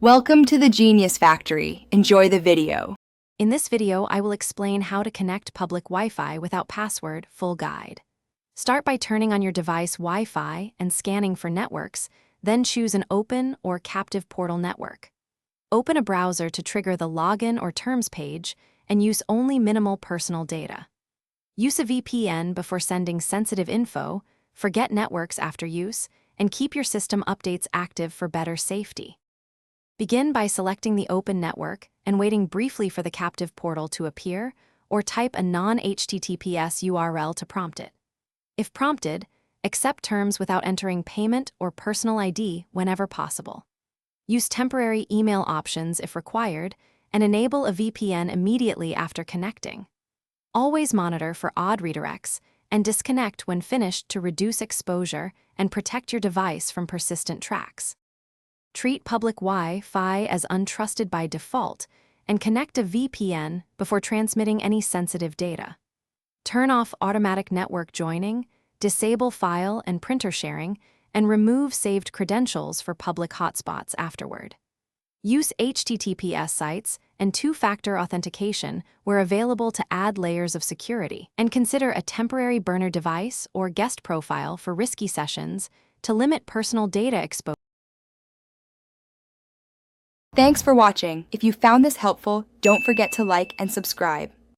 Welcome to the Genius Factory. Enjoy the video. In this video, I will explain how to connect public Wi-Fi without password, full guide. Start by turning on your device Wi-Fi and scanning for networks, then choose an open or captive portal network. Open a browser to trigger the login or terms page and use only minimal personal data. Use a VPN before sending sensitive info, forget networks after use, and keep your system updates active for better safety. Begin by selecting the open network and waiting briefly for the captive portal to appear, or type a non-HTTPS URL to prompt it. If prompted, accept terms without entering payment or personal ID whenever possible. Use temporary email options if required, and enable a VPN immediately after connecting. Always monitor for odd redirects and disconnect when finished to reduce exposure and protect your device from persistent tracks. Treat public Wi-Fi as untrusted by default and connect a VPN before transmitting any sensitive data. Turn off automatic network joining, disable file and printer sharing, and remove saved credentials for public hotspots afterward. Use HTTPS sites and two-factor authentication where available to add layers of security, and consider a temporary burner device or guest profile for risky sessions to limit personal data exposure. Thanks for watching. If you found this helpful, don't forget to like and subscribe.